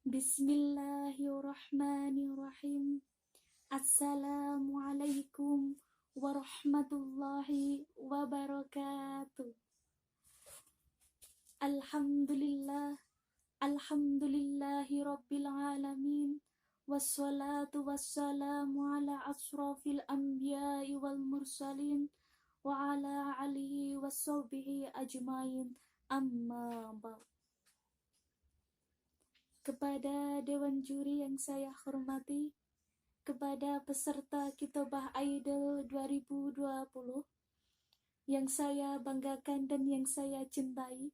Bismillahirrahmanirrahim. Assalamualaikum warahmatullahi wabarakatuh. Alhamdulillah, alhamdulillahi rabbil alamin. Wassalatu wassalamu ala asrafil anbiya'i wal mursalin wa ala alihi wassabihi ajmain. Amma ba'd. Kepada Dewan Juri yang saya hormati, kepada peserta Kitobah Idol 2020 yang saya banggakan dan yang saya cintai,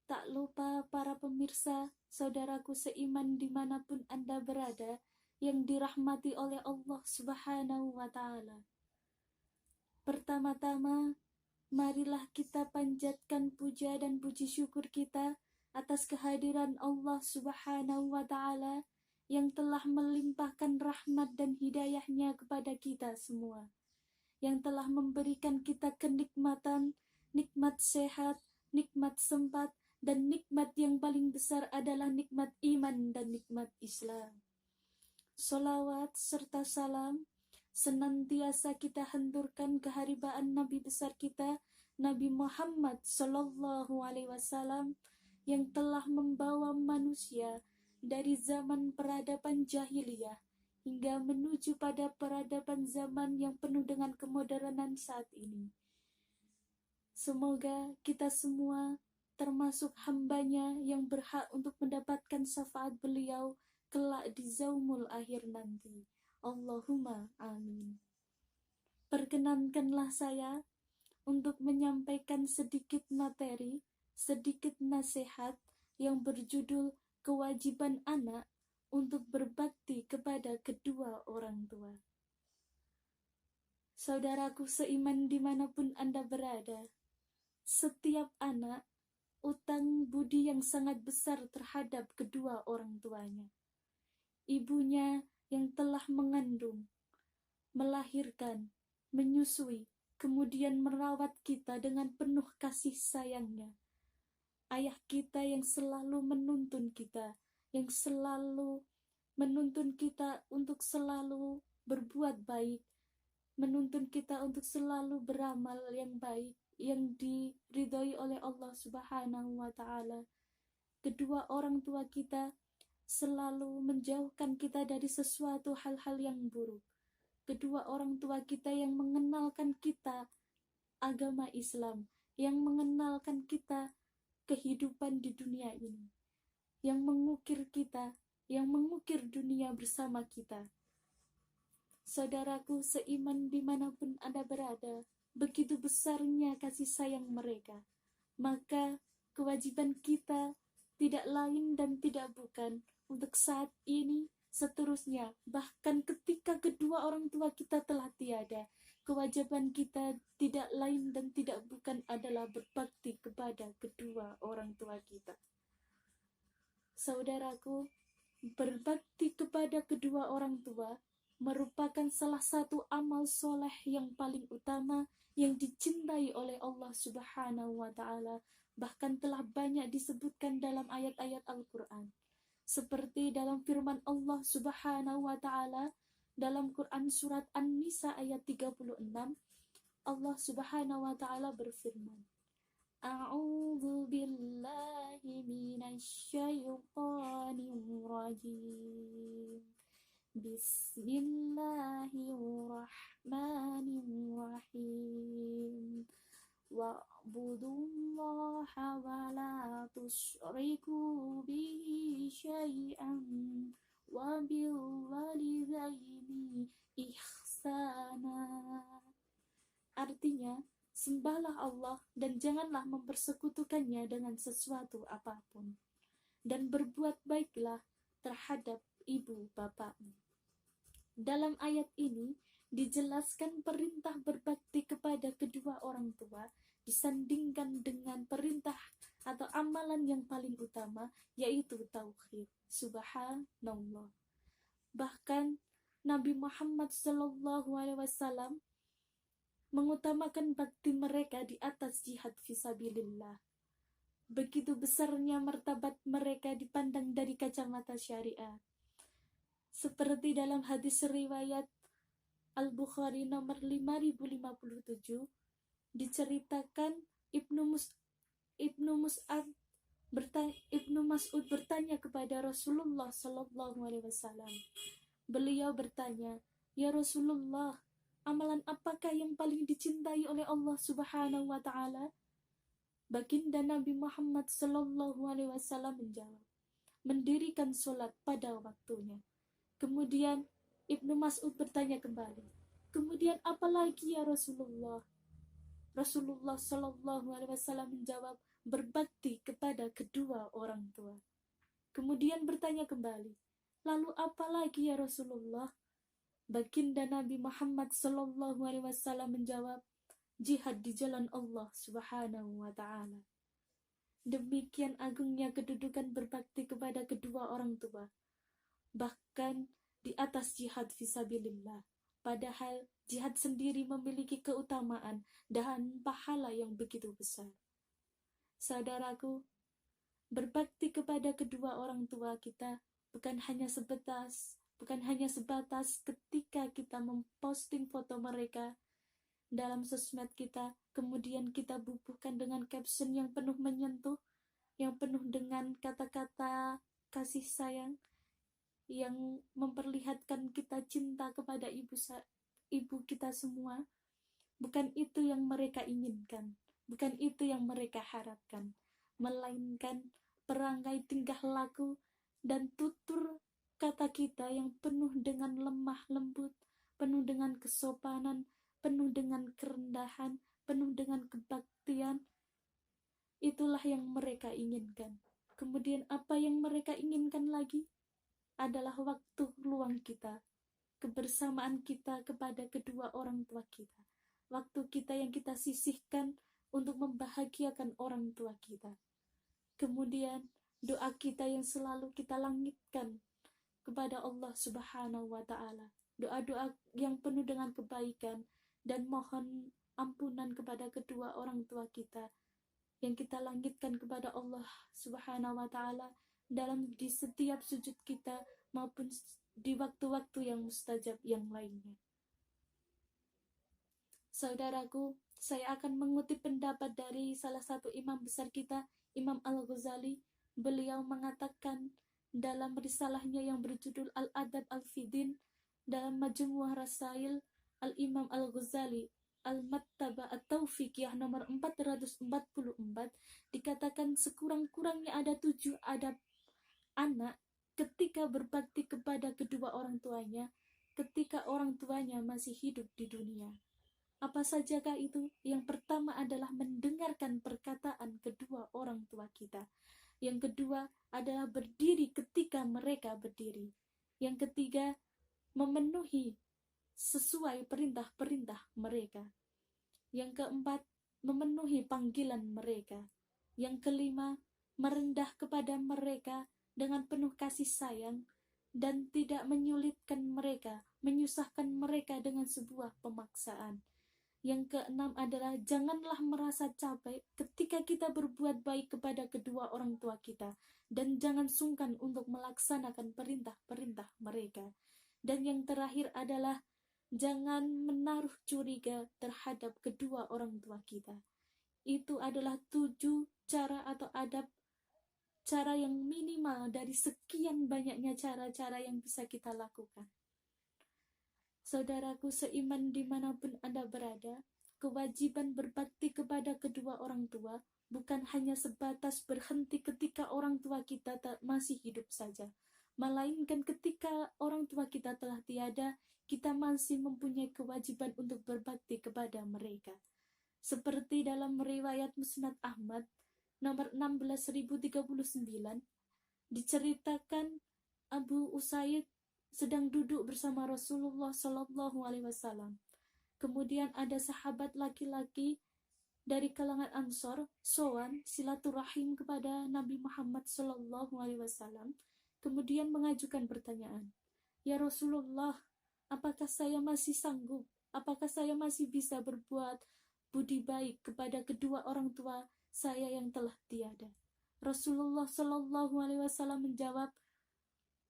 tak lupa para pemirsa, saudaraku seiman dimanapun Anda berada, yang dirahmati oleh Allah Subhanahu wa Ta'ala. Pertama-tama, marilah kita panjatkan puja dan puji syukur kita atas kehadiran Allah Subhanahu wa Ta'ala yang telah melimpahkan rahmat dan hidayahnya kepada kita semua, yang telah memberikan kita kenikmatan, nikmat sehat, nikmat sempat, dan nikmat yang paling besar adalah nikmat iman dan nikmat Islam. Salawat serta salam senantiasa kita haturkan keharibaan Nabi besar kita, Nabi Muhammad Sallallahu Alaihi Wasallam, yang telah membawa manusia dari zaman peradaban jahiliyah hingga menuju pada peradaban zaman yang penuh dengan kemodernan saat ini. Semoga kita semua termasuk hambanya yang berhak untuk mendapatkan syafaat beliau kelak di zaumul akhir nanti. Allahumma amin. Perkenankanlah saya untuk menyampaikan sedikit materi, sedikit nasihat yang berjudul kewajiban anak untuk berbakti kepada kedua orang tua. Saudaraku seiman dimanapun Anda berada, setiap anak utang budi yang sangat besar terhadap kedua orang tuanya. Ibunya yang telah mengandung, melahirkan, menyusui, kemudian merawat kita dengan penuh kasih sayangnya. Ayah kita yang selalu menuntun kita, yang selalu menuntun kita untuk selalu berbuat baik, menuntun kita untuk selalu beramal yang baik, yang diridhoi oleh Allah Subhanahu wa Ta'ala. Kedua orang tua kita selalu menjauhkan kita dari sesuatu hal-hal yang buruk. Kedua orang tua kita yang mengenalkan kita agama Islam, yang mengenalkan kita kehidupan di dunia ini, yang mengukir kita, yang mengukir dunia bersama kita. Saudaraku seiman dimanapun Anda berada, begitu besarnya kasih sayang mereka. Maka kewajiban kita tidak lain dan tidak bukan untuk saat ini, seterusnya, bahkan ketika kedua orang tua kita telah tiada, kewajiban kita tidak lain dan tidak bukan adalah berbakti kepada kedua orang tua kita. Saudaraku, berbakti kepada kedua orang tua merupakan salah satu amal soleh yang paling utama yang dicintai oleh Allah Subhanahu wa Ta'ala, bahkan telah banyak disebutkan dalam ayat-ayat Al-Quran, seperti dalam firman Allah Subhanahu wa Ta'ala dalam Quran surat An-Nisa ayat 36. Allah Subhanahu wa Ta'ala berfirman, A'udzu billahi minasyaitonir rajim. Bismillahirrahmanirrahim. Wa'budullaha wa la tusyriku bihi syai'an wa bil walidaini ihsana. Artinya, sembahlah Allah dan janganlah mempersekutukannya dengan sesuatu apapun, dan berbuat baiklah terhadap ibu bapakmu. Dalam ayat ini dijelaskan perintah berbakti kepada kedua orang tua disandingkan dengan perintah atau amalan yang paling utama, yaitu tauhid. Subhanallah. Bahkan Nabi Muhammad SAW mengutamakan bakti mereka di atas jihad fisabilillah. begitu besarnya martabat mereka dipandang dari kacamata syariat. Seperti dalam hadis riwayat Al-Bukhari nomor 5057, diceritakan Ibnu Mus'ab Ibnu Mas'ud bertanya kepada Rasulullah Sallallahu Alaihi Wasallam. Beliau bertanya, "Ya Rasulullah, amalan apakah yang paling dicintai oleh Allah Subhanahu wa taala?" Baginda Nabi Muhammad Sallallahu Alaihi Wasallam menjawab, "Mendirikan sholat pada waktunya." Kemudian Ibnu Mas'ud bertanya kembali, "Kemudian apa lagi ya Rasulullah?" Rasulullah Sallallahu Alaihi Wasallam menjawab, "Berbakti kepada kedua orang tua." Kemudian bertanya kembali, "Lalu apa lagi ya Rasulullah?" Baginda Nabi Muhammad Sallallahu Alaihi Wasallam menjawab, "Jihad di jalan Allah Subhanahu wa taala." Demikian agungnya kedudukan berbakti kepada kedua orang tua, bahkan di atas jihad fisabilillah. Padahal jihad sendiri memiliki keutamaan dan pahala yang begitu besar. Saudaraku, berbakti kepada kedua orang tua kita bukan hanya sebatas ketika kita memposting foto mereka dalam sosmed kita, kemudian kita bubuhkan dengan caption yang penuh menyentuh, yang penuh dengan kata-kata kasih sayang, yang memperlihatkan kita cinta kepada ibu kita semua. Bukan itu yang mereka inginkan, bukan itu yang mereka harapkan, melainkan perangai tingkah laku dan tutur kata kita yang penuh dengan lemah lembut, penuh dengan kesopanan, penuh dengan kerendahan, penuh dengan kebaktian. Itulah yang mereka inginkan. Kemudian apa yang mereka inginkan lagi adalah waktu luang kita, kebersamaan kita kepada kedua orang tua kita, waktu kita yang kita sisihkan untuk membahagiakan orang tua kita. Kemudian doa kita yang selalu kita langitkan kepada Allah Subhanahu wa taala, doa-doa yang penuh dengan kebaikan dan mohon ampunan kepada kedua orang tua kita yang kita langitkan kepada Allah Subhanahu wa taala di setiap sujud kita maupun di waktu-waktu yang mustajab yang lainnya. Saudaraku, saya akan mengutip pendapat dari salah satu imam besar kita, Imam Al-Ghazali. Beliau mengatakan dalam risalahnya yang berjudul Al-Adab Al-Fidin, dalam Majmu'ah Rasail Al-Imam Al-Ghazali Al-Mattaba At-Taufiqiyah nomor 444, dikatakan sekurang-kurangnya ada 7 adab anak ketika berbakti kepada kedua orang tuanya ketika orang tuanya masih hidup di dunia. Apa sajakah itu? Yang pertama adalah mendengarkan perkataan kedua orang tua kita. Yang kedua adalah berdiri ketika mereka berdiri. Yang ketiga, memenuhi sesuai perintah-perintah mereka. Yang keempat, memenuhi panggilan mereka. Yang kelima, merendah kepada mereka dengan penuh kasih sayang dan tidak menyulitkan mereka, menyusahkan mereka dengan sebuah pemaksaan. Yang keenam adalah janganlah merasa capek ketika kita berbuat baik kepada kedua orang tua kita, dan jangan sungkan untuk melaksanakan perintah-perintah mereka. Dan yang terakhir adalah jangan menaruh curiga terhadap kedua orang tua kita. Itu adalah 7 cara atau adab, cara yang minimal dari sekian banyaknya cara-cara yang bisa kita lakukan. Saudaraku seiman dimanapun Anda berada, kewajiban berbakti kepada kedua orang tua bukan hanya sebatas berhenti ketika orang tua kita masih hidup saja, melainkan ketika orang tua kita telah tiada, kita masih mempunyai kewajiban untuk berbakti kepada mereka. Seperti dalam riwayat Musnad Ahmad nomor 16039, diceritakan Abu Usaid sedang duduk bersama Rasulullah Sallallahu Alaihi Wasallam. Kemudian ada sahabat laki-laki dari kalangan Ansor sowan silaturahim kepada Nabi Muhammad Sallallahu Alaihi Wasallam. Kemudian mengajukan pertanyaan, "Ya Rasulullah, apakah saya masih sanggup? Apakah saya masih bisa berbuat budi baik kepada kedua orang tua saya yang telah tiada. Rasulullah Shallallahu Alaihi Wasallam menjawab,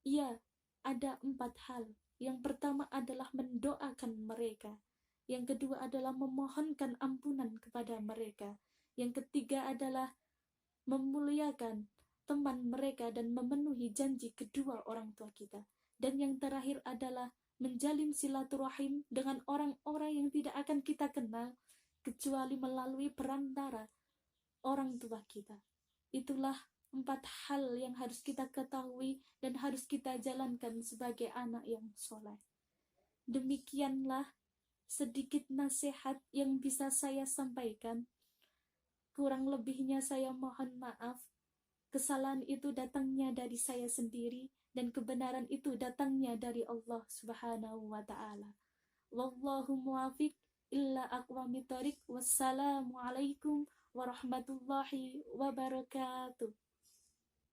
ya, ada 4 hal. Yang pertama adalah mendoakan mereka. Yang kedua adalah memohonkan ampunan kepada mereka. Yang ketiga adalah memuliakan teman mereka dan memenuhi janji kedua orang tua kita. Dan yang terakhir adalah menjalin silaturahim dengan orang-orang yang tidak akan kita kenal kecuali melalui perantara orang tua kita. Itulah 4 hal yang harus kita ketahui dan harus kita jalankan sebagai anak yang soleh. Demikianlah sedikit nasihat yang bisa saya sampaikan. Kurang lebihnya saya mohon maaf. Kesalahan itu datangnya dari saya sendiri dan kebenaran itu datangnya dari Allah Subhanahu wa taala. Wallahu muwafiq illa aqwamit thoriq. Wassalamualaikum warahmatullahi wabarakatuh.